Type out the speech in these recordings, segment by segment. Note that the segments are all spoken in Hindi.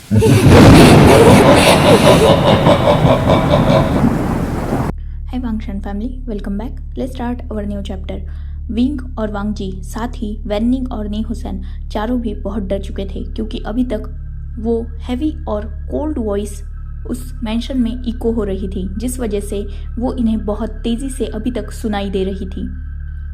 Hi Vangshan family, welcome back. Let's start our new chapter. Wing और वांग जी, साथ ही वेन्निंग और नी हुसैन चारों भी बहुत डर चुके थे क्योंकि अभी तक वो हैवी और कोल्ड वॉइस उस मेंशन में इको हो रही थी, जिस वजह से वो इन्हें बहुत तेज़ी से अभी तक सुनाई दे रही थी।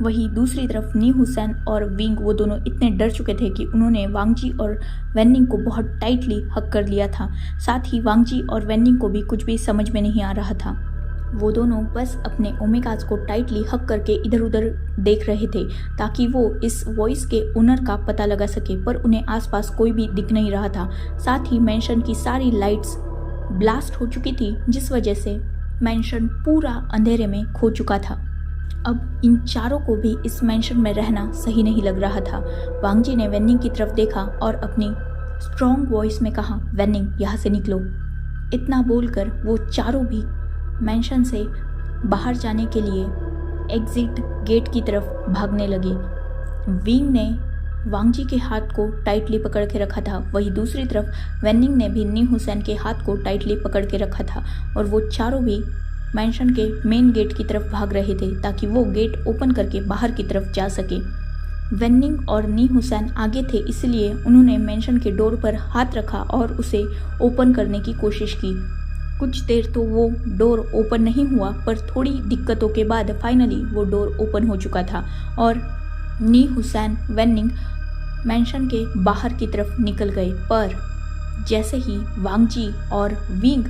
वहीं दूसरी तरफ नी हुसैन और विंग वो दोनों इतने डर चुके थे कि उन्होंने वांग जी और वेन्निंग को बहुत टाइटली हक कर लिया था। साथ ही वांग जी और वेन्निंग को भी कुछ भी समझ में नहीं आ रहा था। वो दोनों बस अपने ओमेगास को टाइटली हक करके इधर उधर देख रहे थे ताकि वो इस वॉइस के ओनर का पता लगा सके, पर उन्हें आसपास कोई भी दिख नहीं रहा था। साथ ही मेंशन की सारी लाइट्स ब्लास्ट हो चुकी थी, जिस वजह से मेंशन पूरा अंधेरे में खो चुका था। अब इन चारों को भी इस मेंशन में रहना सही नहीं लग रहा था। वांग जी ने वेन्निंग की तरफ देखा और अपनी स्ट्रॉन्ग वॉइस में कहा, वेन्निंग यहाँ से निकलो। इतना बोलकर वो चारों भी मेंशन से बाहर जाने के लिए एग्जिट गेट की तरफ भागने लगे। विंग ने वांग जी के हाथ को टाइटली पकड़ के रखा था, वहीं दूसरी तरफ वेन्निंग ने भी नी हुसैन के हाथ को टाइटली पकड़ के रखा था और वो चारों भी मेंशन के मेन गेट की तरफ भाग रहे थे ताकि वो गेट ओपन करके बाहर की तरफ जा सके। वेन्निंग और नी हुसैन आगे थे, इसलिए उन्होंने मेंशन के डोर पर हाथ रखा और उसे ओपन करने की कोशिश की। कुछ देर तो वो डोर ओपन नहीं हुआ, पर थोड़ी दिक्कतों के बाद फाइनली वो डोर ओपन हो चुका था और नी हुसैन वेन्निंग मेंशन के बाहर की तरफ निकल गए। पर जैसे ही वांग जी और विंग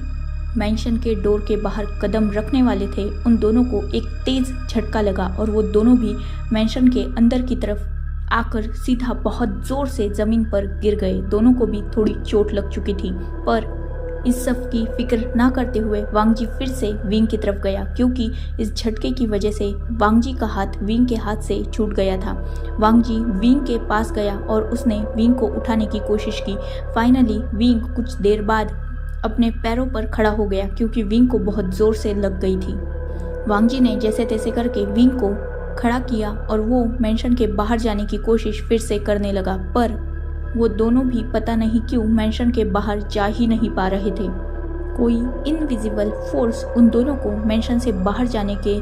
मेंशन के डोर के बाहर कदम रखने वाले थे, उन दोनों को एक तेज़ झटका लगा और वो दोनों भी मेंशन के अंदर की तरफ आकर सीधा बहुत ज़ोर से ज़मीन पर गिर गए। दोनों को भी थोड़ी चोट लग चुकी थी, पर इस सब की फिक्र ना करते हुए वांग जी फिर से विंग की तरफ गया क्योंकि इस झटके की वजह से वांग जी का हाथ विंग के हाथ से छूट गया था। वांग जी विंग के पास गया और उसने विंग को उठाने की कोशिश की। फाइनली विंग कुछ देर बाद अपने पैरों पर खड़ा हो गया क्योंकि विंग को बहुत ज़ोर से लग गई थी। वांग जी ने जैसे तैसे करके विंग को खड़ा किया और वो मेंशन के बाहर जाने की कोशिश फिर से करने लगा, पर वो दोनों भी पता नहीं क्यों मेंशन के बाहर जा ही नहीं पा रहे थे। कोई इनविजिबल फोर्स उन दोनों को मेंशन से बाहर जाने के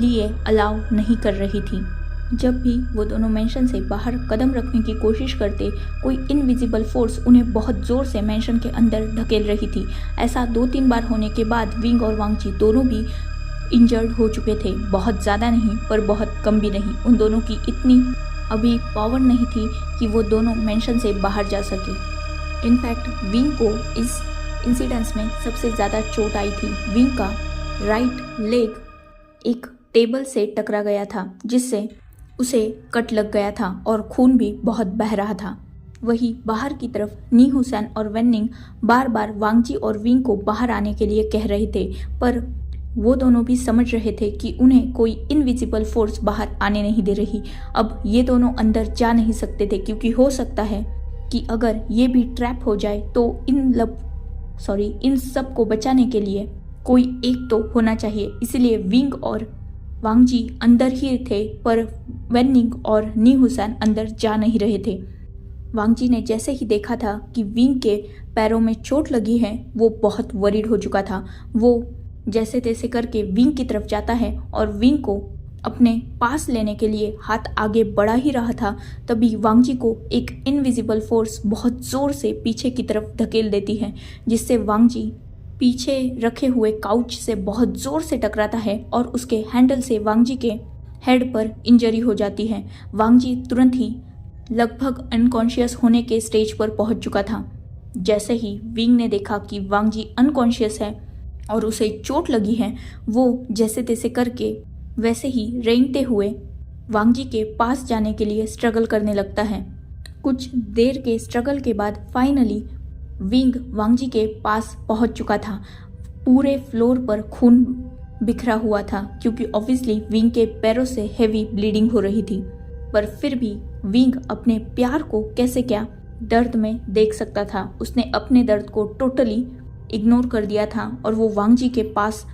लिए अलाउ नहीं कर रही थी। जब भी वो दोनों मेंशन से बाहर कदम रखने की कोशिश करते, कोई इनविजिबल फोर्स उन्हें बहुत ज़ोर से मेंशन के अंदर धकेल रही थी। ऐसा 2-3 बार होने के बाद विंग और वांग जी दोनों भी इंजर्ड हो चुके थे। बहुत ज़्यादा नहीं, पर बहुत कम भी नहीं। उन दोनों की इतनी अभी पावर नहीं थी कि वो दोनों मेंशन से बाहर जा सके। इनफैक्ट विंग को इस इंसिडेंस में सबसे ज़्यादा चोट आई थी। विंग का राइट लेग एक टेबल से टकरा गया था, जिससे उसे कट लग गया था और खून भी बहुत बह रहा था। वहीं बाहर की तरफ नी हुसैन और वेन्निंग बार बार वांग जी और विंग को बाहर आने के लिए कह रहे थे, पर वो दोनों भी समझ रहे थे कि उन्हें कोई इनविजिबल फोर्स बाहर आने नहीं दे रही। अब ये दोनों अंदर जा नहीं सकते थे क्योंकि हो सकता है कि अगर ये भी ट्रैप हो जाए तो इन सब को बचाने के लिए कोई एक तो होना चाहिए। इसलिए विंग और वांग जी अंदर ही थे, पर वेन्निंग और नी हुसैन अंदर जा नहीं रहे थे। वांग जी ने जैसे ही देखा था कि विंग के पैरों में चोट लगी है, वो बहुत वरीड हो चुका था। वो जैसे तैसे करके विंग की तरफ जाता है और विंग को अपने पास लेने के लिए हाथ आगे बढ़ा ही रहा था, तभी वांग जी को एक इनविजिबल फोर्स बहुत ज़ोर से पीछे की तरफ धकेल देती है, जिससे वांग जी पीछे रखे हुए काउच से बहुत ज़ोर से टकराता है और उसके हैंडल से वांग जी के हेड पर इंजरी हो जाती है। वांग जी तुरंत ही लगभग अनकॉन्शियस होने के स्टेज पर पहुंच चुका था। जैसे ही विंग ने देखा कि वांग जी अनकॉन्शियस है और उसे चोट लगी है, वो जैसे तैसे करके वैसे ही रेंगते हुए वांग जी के पास जाने के लिए स्ट्रगल करने लगता है। कुछ देर के स्ट्रगल के बाद फाइनली विंग वांग जी के पास पहुंच चुका था। पूरे फ्लोर पर खून बिखरा हुआ था क्योंकि ऑब्वियसली विंग के पैरों से हेवी ब्लीडिंग हो रही थी, पर फिर भी विंग अपने प्यार को कैसे क्या दर्द में देख सकता था। उसने अपने दर्द को टोटली इग्नोर कर दिया था और वो वांग जी के पास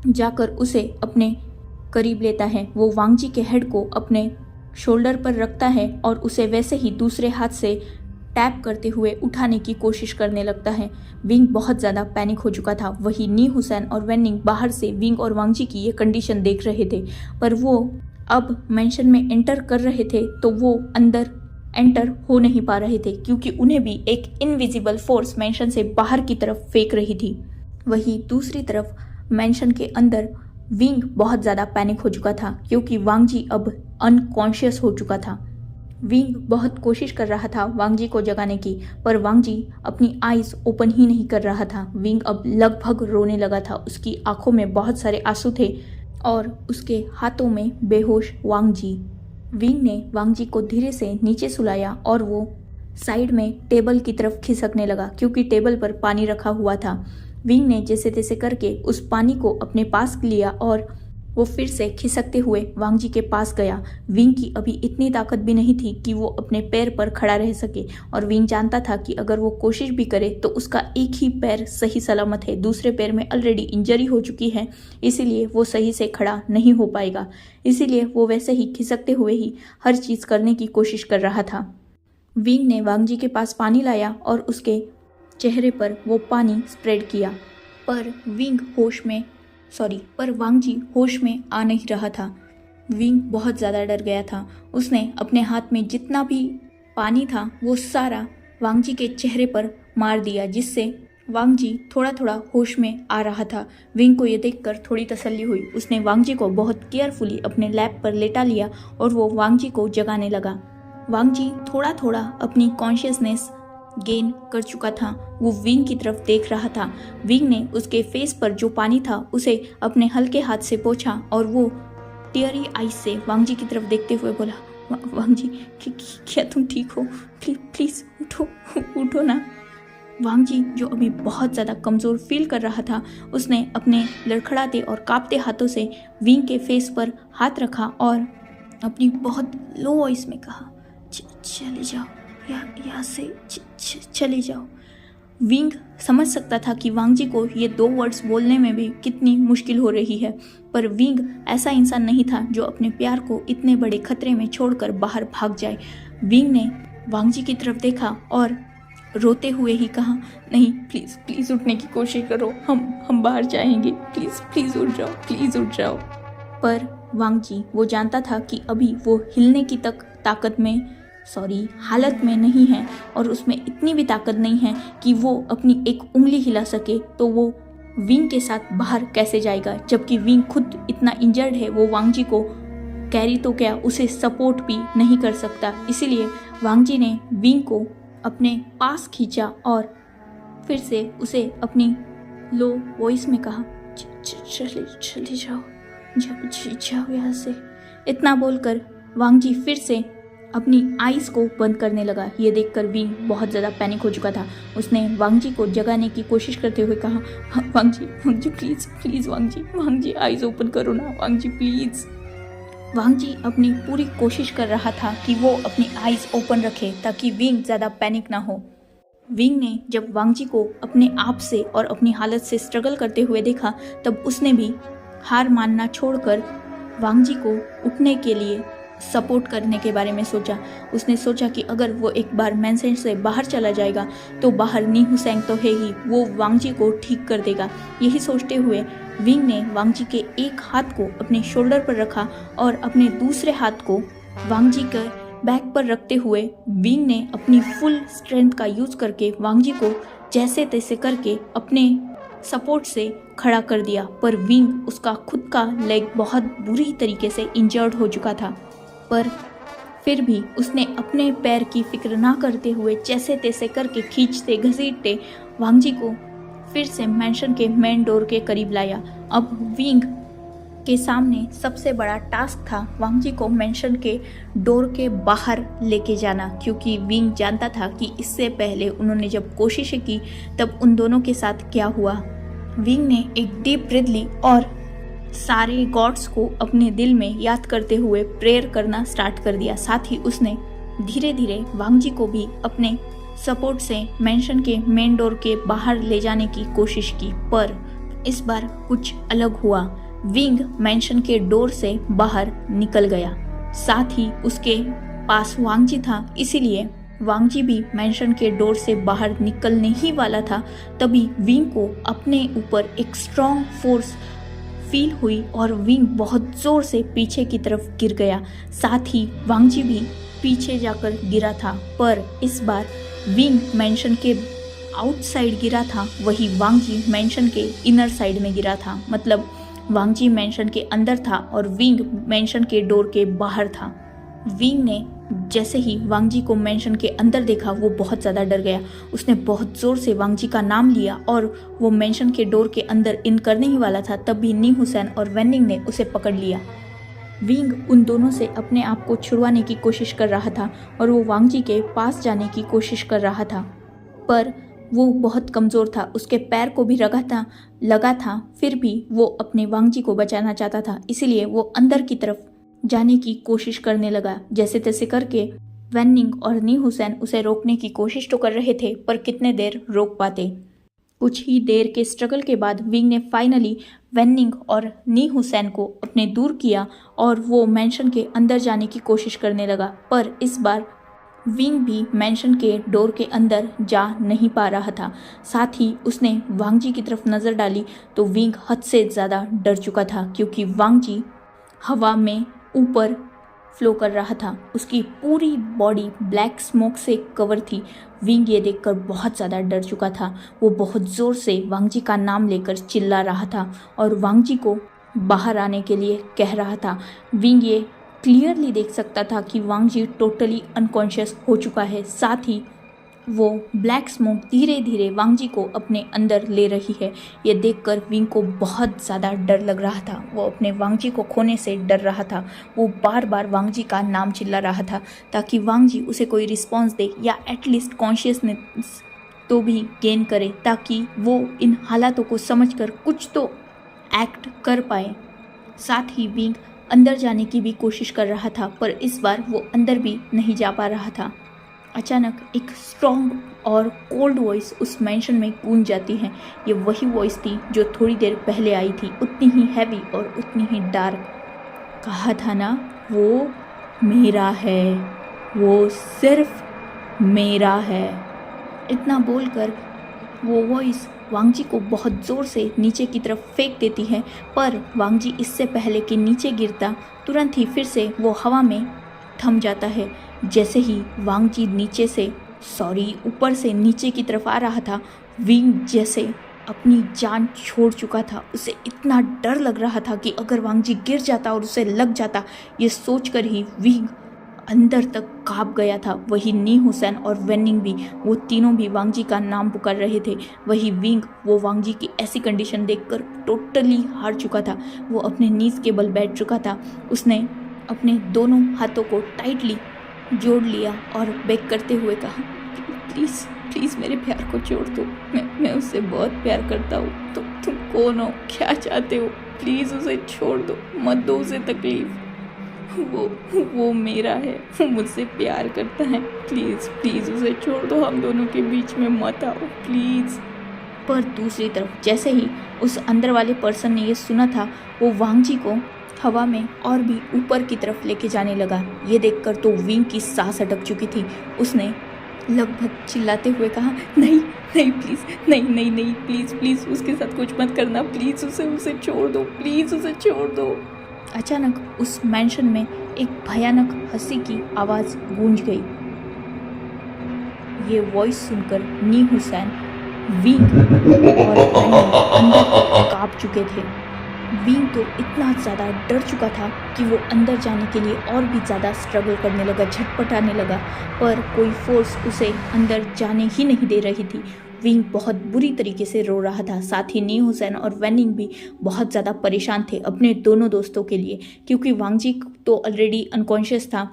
जाकर उसे अपने करीब लेता है। वो वांग जी के हेड को अपने शोल्डर पर रखता है और उसे वैसे ही दूसरे हाथ से टैप करते हुए उठाने की कोशिश करने लगता है। विंग बहुत ज़्यादा पैनिक हो चुका था। वही नी हुसैन और वेन्निंग बाहर से विंग और वांगजी की ये कंडीशन देख रहे थे, पर वो अब मेंशन में एंटर कर रहे थे तो वो अंदर एंटर हो नहीं पा रहे थे, क्योंकि उन्हें भी एक इनविजिबल फोर्स मेंशन से बाहर की तरफ फेंक रही थी। वही दूसरी तरफ मेंशन के अंदर विंग बहुत ज़्यादा पैनिक हो चुका था, क्योंकि वांगजी अब अनकॉन्शियस हो चुका था। विंग बहुत कोशिश कर रहा था वांगजी को जगाने की, पर वांगजी अपनी आईज ओपन ही नहीं कर रहा था। विंग अब लगभग रोने लगा था। उसकी आंखों में बहुत सारे आंसू थे और उसके हाथों में बेहोश वांगजी। विंग ने वांगजी को धीरे से नीचे सुलाया और वो साइड में टेबल की तरफ खिसकने लगा, क्योंकि टेबल पर पानी रखा हुआ था। विंग ने जैसे तैसे करके उस पानी को अपने पास लिया और वो फिर से खिसकते हुए वांगजी के पास गया। विंग की अभी इतनी ताकत भी नहीं थी कि वो अपने पैर पर खड़ा रह सके, और विंग जानता था कि अगर वो कोशिश भी करे तो उसका एक ही पैर सही सलामत है, दूसरे पैर में ऑलरेडी इंजरी हो चुकी है, इसीलिए वो सही से खड़ा नहीं हो पाएगा। इसीलिए वो वैसे ही खिसकते हुए ही हर चीज़ करने की कोशिश कर रहा था। विंग ने वांगजी के पास पानी लाया और उसके चेहरे पर वो पानी स्प्रेड किया, पर वांगजी होश में आ नहीं रहा था। विंग बहुत ज़्यादा डर गया था। उसने अपने हाथ में जितना भी पानी था वो सारा वांगजी के चेहरे पर मार दिया, जिससे वांगजी थोड़ा थोड़ा होश में आ रहा था। विंग को ये देखकर थोड़ी तसल्ली हुई। उसने वांगजी को बहुत केयरफुली अपने लैप पर लेटा लिया और वो वांगजी को जगाने लगा। वांगजी थोड़ा थोड़ा अपनी कॉन्शियसनेस गेन कर चुका था। वो विंग की तरफ देख रहा था। विंग ने उसके फेस पर जो पानी था उसे अपने हल्के हाथ से पोंछा और वो टीयरी आईज से वांगजी की तरफ देखते हुए बोला, वांगजी क्या तुम ठीक हो? प्लीज उठो ना। वांगजी जो अभी बहुत ज़्यादा कमज़ोर फील कर रहा था, उसने अपने लड़खड़ाते और कांपते हाथों से विंग के फेस पर हाथ रखा और अपनी बहुत लो वॉइस में कहा, चले जाओ यहाँ से चले जाओ। विंग समझ सकता था कि वांगजी को ये 2 वर्ड्स बोलने में भी कितनी मुश्किल हो रही है, पर विंग ऐसा इंसान नहीं था जो अपने प्यार को इतने बड़े खतरे में छोड़कर बाहर भाग जाए। विंग ने वांगजी की तरफ देखा और रोते हुए ही कहा, नहीं प्लीज़ उठने की कोशिश करो, हम बाहर जाएंगे, प्लीज़ उठ जाओ। पर वांगजी वो जानता था कि अभी वो हिलने की तक हालत में नहीं है, और उसमें इतनी भी ताकत नहीं है कि वो अपनी एक उंगली हिला सके, तो वो विंग के साथ बाहर कैसे जाएगा, जबकि विंग खुद इतना इंजर्ड है। वो वांगजी को कैरी तो क्या, उसे सपोर्ट भी नहीं कर सकता। इसीलिए वांगजी ने विंग को अपने पास खींचा और फिर से उसे अपनी लो वॉइस में कहा, चले जाओ यहाँ से। इतना बोलकर वांगजी फिर से अपनी आईज को बंद करने लगा। ये देखकर विंग बहुत ज़्यादा पैनिक हो चुका था। उसने वांगजी को जगाने की कोशिश करते हुए कहा, वांगजी प्लीज़ वांगजी आईज ओपन करो ना, वांगजी प्लीज़। वांगजी अपनी पूरी कोशिश कर रहा था कि वो अपनी आईज ओपन रखे ताकि विंग ज़्यादा पैनिक ना हो। विंग ने जब वांगजी को अपने आप से और अपनी हालत से स्ट्रगल करते हुए देखा, तब उसने भी हार मानना छोड़कर वांगजी को उठने के लिए सपोर्ट करने के बारे में सोचा। उसने सोचा कि अगर वो एक बार मेंशन से बाहर चला जाएगा तो बाहर नी हुसैन तो है ही, वो वांगजी को ठीक कर देगा। यही सोचते हुए विंग ने वांगजी के एक हाथ को अपने शोल्डर पर रखा और अपने दूसरे हाथ को वांगजी के बैक पर रखते हुए विंग ने अपनी फुल स्ट्रेंथ का यूज़ करके वांगजी को जैसे तैसे करके अपने सपोर्ट से खड़ा कर दिया। पर विंग, उसका खुद का लेग बहुत बुरी तरीके से इंजर्ड हो चुका था, पर फिर भी उसने अपने पैर की फिक्र ना करते हुए जैसे तैसे करके खींचते घसीटते वांगजी को फिर से मेंशन के मेन डोर के करीब लाया। अब विंग के सामने सबसे बड़ा टास्क था वांगजी को मेंशन के डोर के बाहर लेके जाना, क्योंकि विंग जानता था कि इससे पहले उन्होंने जब कोशिशें की तब उन दोनों के साथ क्या हुआ। विंग ने एक डीप ब्रीथ ली और सारे गॉड्स को अपने दिल में याद करते हुए प्रेयर करना स्टार्ट कर दिया। साथ ही उसने धीरे धीरे वांगजी को भी अपने सपोर्ट से मेंशन के मेन डोर के बाहर ले जाने की कोशिश की, पर इस बार कुछ अलग हुआ। विंग मेंशन के डोर से बाहर निकल गया, साथ ही उसके पास वांगजी था, इसीलिए वांगजी भी मेंशन के डोर से बाहर निकलने ही वाला था, तभी विंग को अपने ऊपर एक स्ट्रॉन्ग फोर्स फील हुई और विंग बहुत जोर से पीछे की तरफ गिर गया। साथ ही वांगजी भी पीछे जाकर गिरा था, पर इस बार विंग मेंशन के आउटसाइड गिरा था, वही वांगजी मेंशन के इनर साइड में गिरा था। मतलब वांगजी मेंशन के अंदर था और विंग मेंशन के डोर के बाहर था। विंग ने जैसे ही वांगजी को मेंशन के अंदर देखा, वो बहुत ज़्यादा डर गया। उसने बहुत ज़ोर से वांगजी का नाम लिया और वो मेंशन के डोर के अंदर इन करने ही वाला था, तभी नी हुसैन और वेनिंग ने उसे पकड़ लिया। विंग उन दोनों से अपने आप को छुड़वाने की कोशिश कर रहा था और वो वांगजी के पास जाने की कोशिश कर रहा था, पर वो बहुत कमज़ोर था, उसके पैर को भी लगा था, फिर भी वो अपने वांगजी को बचाना चाहता था। इसीलिए वो अंदर की तरफ जाने की कोशिश करने लगा। जैसे तैसे करके वेनिंग और नी हुसैन उसे रोकने की कोशिश तो कर रहे थे, पर कितने देर रोक पाते। कुछ ही देर के स्ट्रगल के बाद विंग ने फाइनली वेनिंग और नी हुसैन को अपने दूर किया और वो मेंशन के अंदर जाने की कोशिश करने लगा, पर इस बार विंग भी मेंशन के डोर के अंदर जा नहीं पा रहा था। साथ ही उसने वांगजी की तरफ नज़र डाली तो विंग हद से ज़्यादा डर चुका था, क्योंकि वांगजी हवा में ऊपर फ्लो कर रहा था। उसकी पूरी बॉडी ब्लैक स्मोक से कवर थी। विंग ये देखकर बहुत ज़्यादा डर चुका था। वो बहुत ज़ोर से वांगजी का नाम लेकर चिल्ला रहा था और वांगजी को बाहर आने के लिए कह रहा था। विंग ये क्लियरली देख सकता था कि वांगजी टोटली अनकॉन्शियस हो चुका है। साथ ही वो ब्लैक स्मोक धीरे धीरे वांगजी को अपने अंदर ले रही है। ये देखकर विंग को बहुत ज़्यादा डर लग रहा था। वो अपने वांगजी को खोने से डर रहा था। वो बार बार वांगजी का नाम चिल्ला रहा था ताकि वांगजी उसे कोई रिस्पॉन्स दे या एटलीस्ट कॉन्शियसनेस तो भी गेन करे, ताकि वो इन हालातों को समझकर कुछ तो एक्ट कर पाए। साथ ही विंग अंदर जाने की भी कोशिश कर रहा था, पर इस बार वो अंदर भी नहीं जा पा रहा था। अचानक एक स्ट्रॉन्ग और कोल्ड वॉइस उस मेंशन में गूंज जाती है। ये वही वॉइस थी जो थोड़ी देर पहले आई थी, उतनी ही हैवी और उतनी ही डार्क। कहा था ना, वो मेरा है, वो सिर्फ मेरा है। इतना बोलकर वो वॉइस वांगजी को बहुत ज़ोर से नीचे की तरफ फेंक देती है, पर वांगजी इससे पहले कि नीचे गिरता, तुरंत ही फिर से वो हवा में थम जाता है। जैसे ही वांगजी ऊपर से नीचे की तरफ आ रहा था, विंग जैसे अपनी जान छोड़ चुका था। उसे इतना डर लग रहा था कि अगर वांगजी गिर जाता और उसे लग जाता, ये सोचकर ही विंग अंदर तक कांप गया था। वही नी हुसैन और वेनिंग भी, वो तीनों भी वांगजी का नाम पुकार रहे थे। वही विंग वो वांगजी की ऐसी कंडीशन देखकर टोटली हार चुका था। वो अपने नीज के बल बैठ चुका था। उसने अपने दोनों हाथों को टाइटली जोड़ लिया और बेग करते हुए कहा, प्लीज़ प्लीज़ मेरे प्यार को छोड़ दो, मैं उससे बहुत प्यार करता हूँ। तुम कौन हो, क्या चाहते हो, प्लीज़ उसे छोड़ दो, मत दो उसे तकलीफ। वो मेरा है, वो मुझसे प्यार करता है, प्लीज़ प्लीज़ उसे छोड़ दो, हम दोनों के बीच में मत आओ प्लीज़। पर दूसरी तरफ जैसे ही उस अंदर वाले पर्सन ने ये सुना था, वो वांगजी को हवा में और भी ऊपर की तरफ लेके जाने लगा। ये देखकर तो विंग की सांस अटक चुकी थी। उसने लगभग चिल्लाते हुए कहा, नहीं नहीं प्लीज़, नहीं प्लीज़ प्लीज़ उसके साथ कुछ मत करना, प्लीज़ उसे छोड़ दो, प्लीज़ उसे छोड़ दो। अचानक उस मेंशन में एक भयानक हंसी की आवाज़ गूंज गई। ये वॉइस सुनकर नी हुसैन, विंग और अंदर तक कांप चुके थे। विंग तो इतना ज़्यादा डर चुका था कि वो अंदर जाने के लिए और भी ज़्यादा स्ट्रगल करने लगा, झटपटाने लगा, पर कोई फोर्स उसे अंदर जाने ही नहीं दे रही थी। विंग बहुत बुरी तरीके से रो रहा था। साथ ही नी हुसैन और वेनिंग भी बहुत ज़्यादा परेशान थे अपने दोनों दोस्तों के लिए, क्योंकि वांगजी तो ऑलरेडी अनकॉन्शियस था।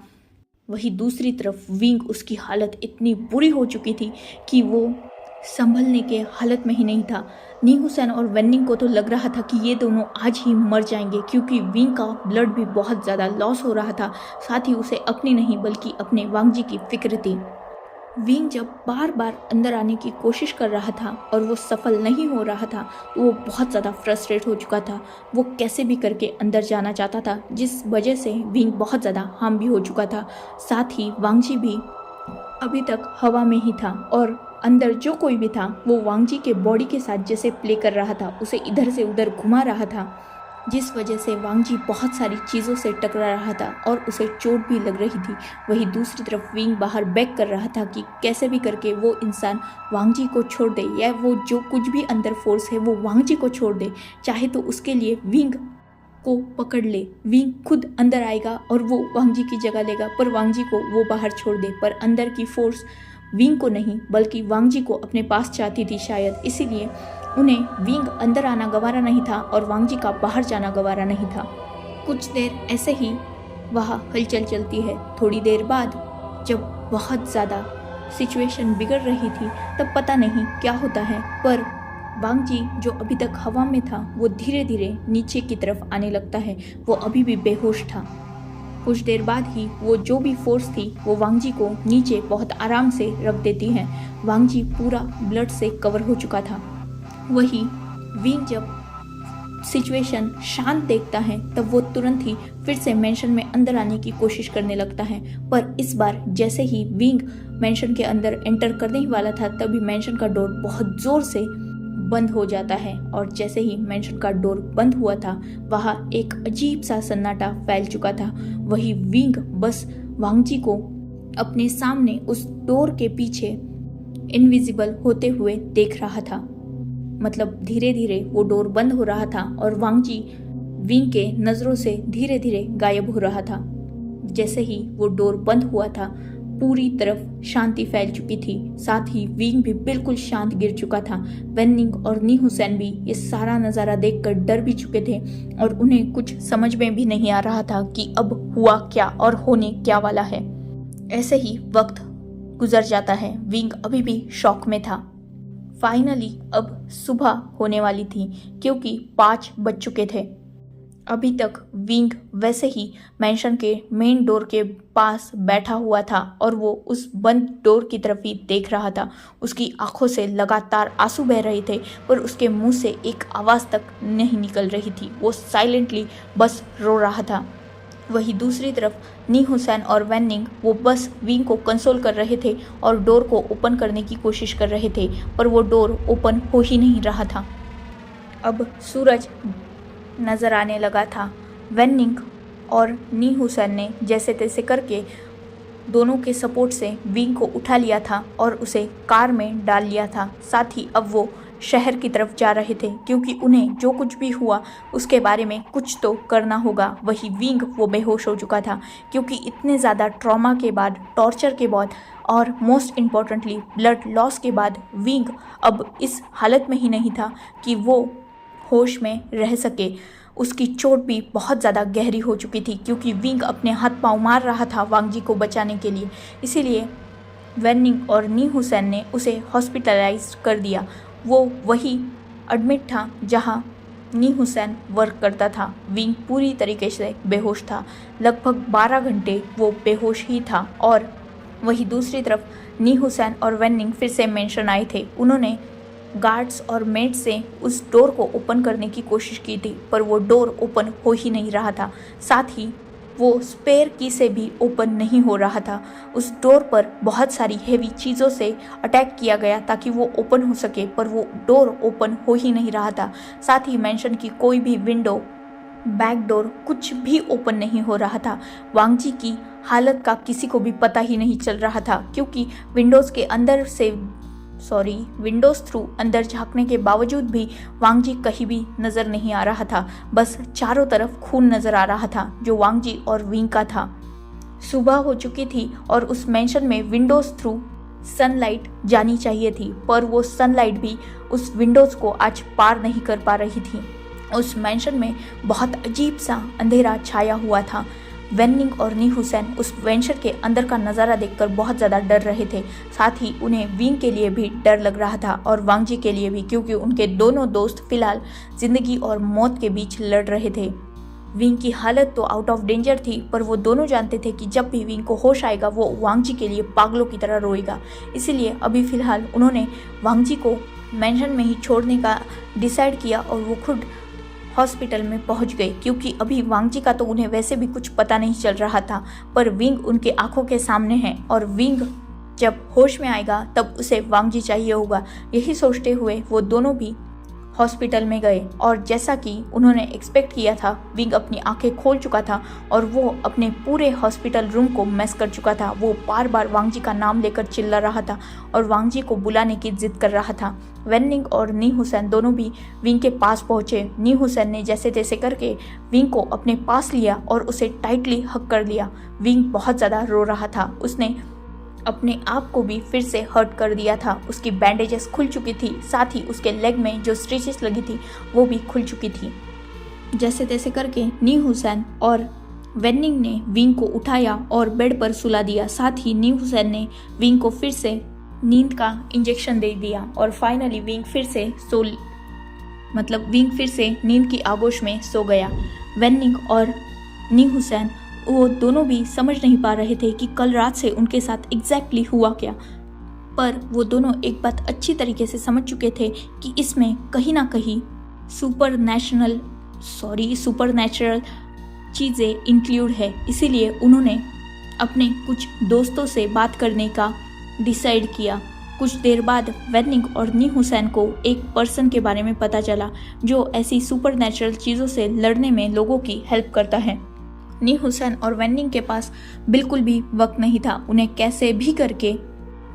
वही दूसरी तरफ विंग, उसकी हालत इतनी बुरी हो चुकी थी कि वो संभलने के हालत में ही नहीं था। नी हुसैन और वेनिंग को तो लग रहा था कि ये दोनों आज ही मर जाएंगे, क्योंकि विंग का ब्लड भी बहुत ज़्यादा लॉस हो रहा था। साथ ही उसे अपनी नहीं बल्कि अपने वांगजी की फिक्र थी। विंग जब बार बार अंदर आने की कोशिश कर रहा था और वो सफल नहीं हो रहा था, तो वो बहुत ज़्यादा फ्रस्ट्रेट हो चुका था। वो कैसे भी करके अंदर जाना चाहता था, जिस वजह से विंग बहुत ज़्यादा हार्म भी हो चुका था। साथ ही वांगजी भी अभी तक हवा में ही था और अंदर जो कोई भी था वो वांग जी के बॉडी के साथ जैसे प्ले कर रहा था, उसे इधर से उधर घुमा रहा था, जिस वजह से वांग जी बहुत सारी चीज़ों से टकरा रहा था और उसे चोट भी लग रही थी। वहीं दूसरी तरफ विंग बाहर बैक कर रहा था कि कैसे भी करके वो इंसान वांग जी को छोड़ दे, या वो जो कुछ भी अंदर फोर्स है वो वांग जी को छोड़ दे, चाहे तो उसके लिए विंग को पकड़ ले। विंग खुद अंदर आएगा और वो वांग जी की जगह लेगा, पर वांग जी को वो बाहर छोड़ दे। पर अंदर की फोर्स विंग को नहीं बल्कि वांग जी को अपने पास चाहती थी शायद, इसीलिए उन्हें विंग अंदर आना गवारा नहीं था और वांग जी का बाहर जाना गवारा नहीं था। कुछ देर ऐसे ही वहाँ हलचल चलती है। थोड़ी देर बाद जब बहुत ज़्यादा सिचुएशन बिगड़ रही थी तब पता नहीं क्या होता है, पर वांग जी जो अभी तक हवा में था वो धीरे धीरे नीचे की तरफ आने लगता है। वो अभी भी बेहोश था। कुछ देर बाद ही वो जो भी फोर्स थी वो वांग जी को नीचे बहुत आराम से रख देती है। वांग जी पूरा ब्लड से कवर हो चुका था। वही विंग जब सिचुएशन शांत देखता है तब वो तुरंत ही फिर से मेंशन में अंदर आने की कोशिश करने लगता है, पर इस बार जैसे ही विंग मेंशन के अंदर एंटर करने ही वाला था तभी मेंशन का डोर बहुत जोर से बंद हो जाता है। और जैसे ही मेंशन का डोर बंद हुआ था वहाँ एक अजीब सा सन्नाटा फैल चुका था। वही विंग बस वांग जी को अपने सामने उस डोर के पीछे इनविजिबल होते हुए देख रहा था। मतलब धीरे धीरे वो डोर बंद हो रहा था और वांग जी विंग के नज़रों से धीरे धीरे गायब हो रहा था। जैसे ही वो डोर बंद हुआ था पूरी तरफ शांति फैल चुकी थी, साथ ही विंग भी बिल्कुल शांत गिर चुका था। वेन निंग और नी हुसैन भी ये सारा नज़ारा देखकर डर भी चुके थे और उन्हें कुछ समझ में भी नहीं आ रहा था कि अब हुआ क्या और होने क्या वाला है। ऐसे ही वक्त गुजर जाता है। विंग अभी भी शॉक में था। फाइनली अब सुबह होने वाली थी क्योंकि 5 बज चुके थे। अभी तक विंग वैसे ही मेंशन के मेन डोर के पास बैठा हुआ था और वो उस बंद डोर की तरफ ही देख रहा था। उसकी आंखों से लगातार आंसू बह रहे थे पर उसके मुंह से एक आवाज़ तक नहीं निकल रही थी। वो साइलेंटली बस रो रहा था। वही दूसरी तरफ नी हुसैन और वेन निंग वो बस विंग को कंसोल कर रहे थे और डोर को ओपन करने की कोशिश कर रहे थे, पर वो डोर ओपन हो ही नहीं रहा था। अब सूरज नज़र आने लगा था। वेन निंग और नी हुसैन ने जैसे तैसे करके दोनों के सपोर्ट से विंग को उठा लिया था और उसे कार में डाल लिया था। साथ ही अब वो शहर की तरफ जा रहे थे क्योंकि उन्हें जो कुछ भी हुआ उसके बारे में कुछ तो करना होगा। वही विंग वो बेहोश हो चुका था क्योंकि इतने ज़्यादा ट्रॉमा के बाद, टॉर्चर के बाद और मोस्ट इम्पॉर्टेंटली ब्लड लॉस के बाद विंग अब इस हालत में ही नहीं था कि वो होश में रह सके। उसकी चोट भी बहुत ज़्यादा गहरी हो चुकी थी क्योंकि विंग अपने हाथ पांव मार रहा था वांग जी को बचाने के लिए। इसीलिए वेन निंग और नी हुसैन ने उसे हॉस्पिटलाइज कर दिया। वो वही एडमिट था जहां नी हुसैन वर्क करता था। विंग पूरी तरीके से बेहोश था। लगभग 12 घंटे वो बेहोश ही था। और वही दूसरी तरफ नी हुसैन और वेन निंग फिर से मेंशन आए थे। उन्होंने गार्ड्स और मेड से उस डोर को ओपन करने की कोशिश की थी पर वो डोर ओपन हो ही नहीं रहा था। साथ ही वो स्पेयर की से भी ओपन नहीं हो रहा था। उस डोर पर बहुत सारी हेवी चीज़ों से अटैक किया गया ताकि वो ओपन हो सके, पर वो डोर ओपन हो ही नहीं रहा था। साथ ही मेंशन की कोई भी विंडो, बैक डोर कुछ भी ओपन नहीं हो रहा था। वांग जी की हालत का किसी को भी पता ही नहीं चल रहा था क्योंकि विंडोज़ थ्रू अंदर झांकने के बावजूद भी वांग जी कहीं भी नज़र नहीं आ रहा था। बस चारों तरफ खून नज़र आ रहा था जो वांग जी और विंग का था। सुबह हो चुकी थी और उस मेंशन में विंडोज़ थ्रू सनलाइट जानी चाहिए थी, पर वो सनलाइट भी उस विंडोज़ को आज पार नहीं कर पा रही थी। उस मेंशन में बहुत अजीब सा अंधेरा छाया हुआ था। वेन निंग और नी हुसैन उस वेंचर के अंदर का नज़ारा देखकर बहुत ज़्यादा डर रहे थे। साथ ही उन्हें विंग के लिए भी डर लग रहा था और वांग जी के लिए भी, क्योंकि उनके दोनों दोस्त फिलहाल ज़िंदगी और मौत के बीच लड़ रहे थे। विंग की हालत तो आउट ऑफ डेंजर थी, पर वो दोनों जानते थे कि जब भी विंग को होश आएगा वो वांग जी के लिए पागलों की तरह रोएगा। इसीलिए अभी फ़िलहाल उन्होंने वांग जी को मेंशन में ही छोड़ने का डिसाइड किया और वो खुद हॉस्पिटल में पहुंच गए क्योंकि अभी वांग जी का तो उन्हें वैसे भी कुछ पता नहीं चल रहा था, पर विंग उनके आंखों के सामने है और विंग जब होश में आएगा तब उसे वांग जी चाहिए होगा। यही सोचते हुए वो दोनों भी हॉस्पिटल में गए और जैसा कि उन्होंने एक्सपेक्ट किया था, विंग अपनी आंखें खोल चुका था और वो अपने पूरे हॉस्पिटल रूम को मैस कर चुका था। वो बार बार वांग जी का नाम लेकर चिल्ला रहा था और वांग जी को बुलाने की जिद कर रहा था। वेन्निंग और नी हुसैन दोनों भी विंग के पास पहुंचे। नी हुसैन ने जैसे तैसे करके विंग को अपने पास लिया और उसे टाइटली हग कर लिया। विंग बहुत ज़्यादा रो रहा था। उसने अपने आप को भी फिर से हर्ट कर दिया था। उसकी बैंडेजेस खुल चुकी थी, साथ ही उसके लेग में जो स्टिचेस लगी थी वो भी खुल चुकी थी। जैसे तैसे करके नी हुसैन और वेन्निंग ने विंग को उठाया और बेड पर सुला दिया। साथ ही नी हुसैन ने विंग को फिर से नींद का इंजेक्शन दे दिया और फाइनली विंग फिर से नींद की आगोश में सो गया। वेन्निंग और नी हुसैन वो दोनों भी समझ नहीं पा रहे थे कि कल रात से उनके साथ एग्जैक्टली हुआ क्या, पर वो दोनों एक बात अच्छी तरीके से समझ चुके थे कि इसमें कहीं ना कहीं सुपर नेचुरल चीज़ें इंक्लूड है। इसीलिए उन्होंने अपने कुछ दोस्तों से बात करने का डिसाइड किया। कुछ देर बाद वेन्निंग और नी हुसैन को एक पर्सन के बारे में पता चला जो ऐसी सुपर नेचुरल चीज़ों से लड़ने में लोगों की हेल्प करता है। नी हुसैन और वेन्निंग के पास बिल्कुल भी वक्त नहीं था। उन्हें कैसे भी करके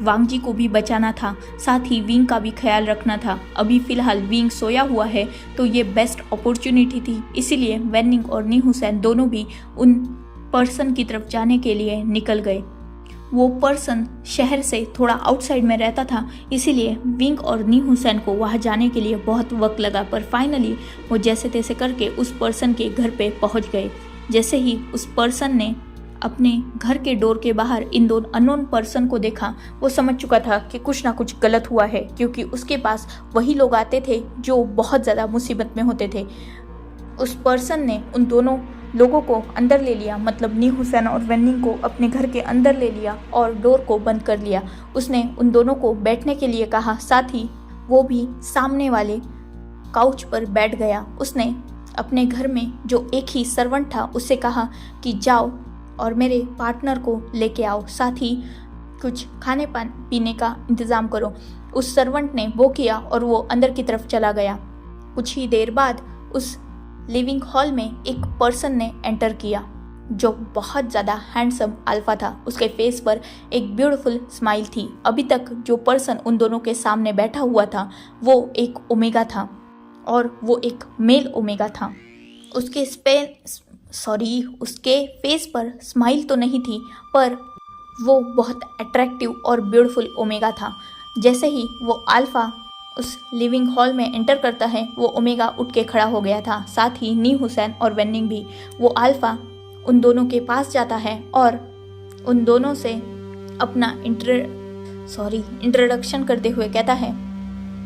वांग जी को भी बचाना था, साथ ही विंग का भी ख्याल रखना था। अभी फिलहाल विंग सोया हुआ है तो ये बेस्ट अपॉर्चुनिटी थी। इसीलिए वेन्निंग और नी हुसैन दोनों भी उन पर्सन की तरफ जाने के लिए निकल गए। वो पर्सन शहर से थोड़ा आउटसाइड में रहता था, इसीलिए विंग और नी हुसैन को वहाँ जाने के लिए बहुत वक्त लगा, पर फाइनली वो जैसे तैसे करके उस पर्सन के घर पे पहुँच गए। जैसे ही उस पर्सन ने अपने घर के डोर के बाहर इन दो अननोन पर्सन को देखा, वो समझ चुका था कि कुछ ना कुछ गलत हुआ है, क्योंकि उसके पास वही लोग आते थे जो बहुत ज़्यादा मुसीबत में होते थे। उस पर्सन ने उन दोनों लोगों को अंदर ले लिया, मतलब नी हुसैन और वेन्निंग को अपने घर के अंदर ले लिया और डोर को बंद कर लिया। उसने उन दोनों को बैठने के लिए कहा, साथ ही वो भी सामने वाले काउच पर बैठ गया। उसने अपने घर में जो एक ही सर्वेंट था उससे कहा कि जाओ और मेरे पार्टनर को लेके आओ, साथ ही कुछ खाने पीने का इंतज़ाम करो। उस सर्वेंट ने वो किया और वो अंदर की तरफ चला गया। कुछ ही देर बाद उस लिविंग हॉल में एक पर्सन ने एंटर किया जो बहुत ज़्यादा हैंडसम अल्फा था। उसके फेस पर एक ब्यूटीफुल स्माइल थी। अभी तक जो पर्सन उन दोनों के सामने बैठा हुआ था वो एक ओमेगा था और वो एक मेल ओमेगा था। उसके फेस पर स्माइल तो नहीं थी, पर वो बहुत अट्रैक्टिव और ब्यूटीफुल ओमेगा था। जैसे ही वो अल्फा उस लिविंग हॉल में एंटर करता है, वो ओमेगा उठ के खड़ा हो गया था। साथ ही नी हुसैन और वेन्निंग भी। वो अल्फा उन दोनों के पास जाता है और उन दोनों से अपना इंट्रोडक्शन करते हुए कहता है,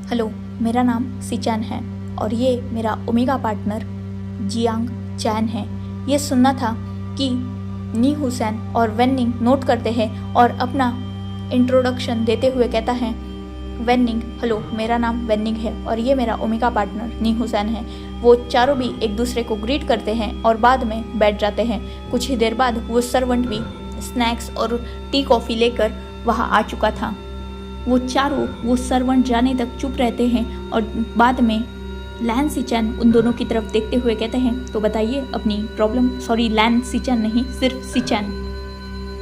हेलो, मेरा नाम सिचैन है और ये मेरा ओमेगा पार्टनर जियांग चैन है। ये सुनना था कि नी हुसैन और वेन्निंग नोट करते हैं और अपना इंट्रोडक्शन देते हुए कहता है, वेन्निंग, हेलो, मेरा नाम वेन्निंग है और ये मेरा ओमेगा पार्टनर नी हुसैन है। वो चारों भी एक दूसरे को ग्रीट करते हैं और बाद में बैठ जाते हैं। कुछ ही देर बाद वो सर्वेंट भी स्नैक्स और टी कॉफ़ी लेकर वहाँ आ चुका था। वो सर्वेंट जाने तक चुप रहते हैं और बाद में लैन सिचैन उन दोनों की तरफ देखते हुए कहते हैं, तो बताइए अपनी प्रॉब्लम। लैन सिचैन नहीं, सिर्फ सिचैन।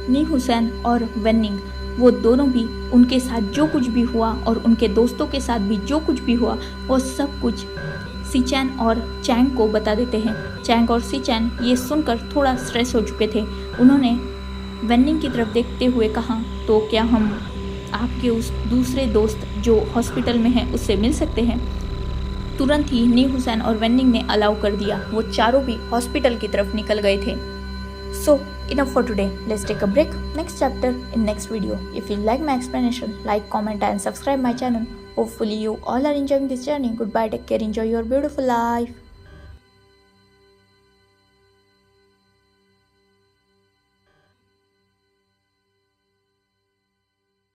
नी हुसैन और वेन्निंग वो दोनों भी उनके साथ जो कुछ भी हुआ और उनके दोस्तों के साथ भी जो कुछ भी हुआ वो सब कुछ सिचैन और चैंग को बता देते हैं। चैंग और सिचैन ये सुनकर थोड़ा स्ट्रेस हो चुके थे। उन्होंने वेन्निंग की तरफ देखते हुए कहा, तो क्या हम आपके उस दूसरे दोस्त जो हॉस्पिटल में है उससे मिल सकते हैं? तुरंत ही नी हुसैन और वेन्निंग ने अलाउ कर दिया। वो चारों भी हॉस्पिटल की तरफ निकल गए थे। So enough for today. Let's take a break. Next chapter in next video. If you like my explanation, like, comment and subscribe my channel. Hopefully you all are enjoying this journey. Goodbye. Take care. Enjoy your beautiful life.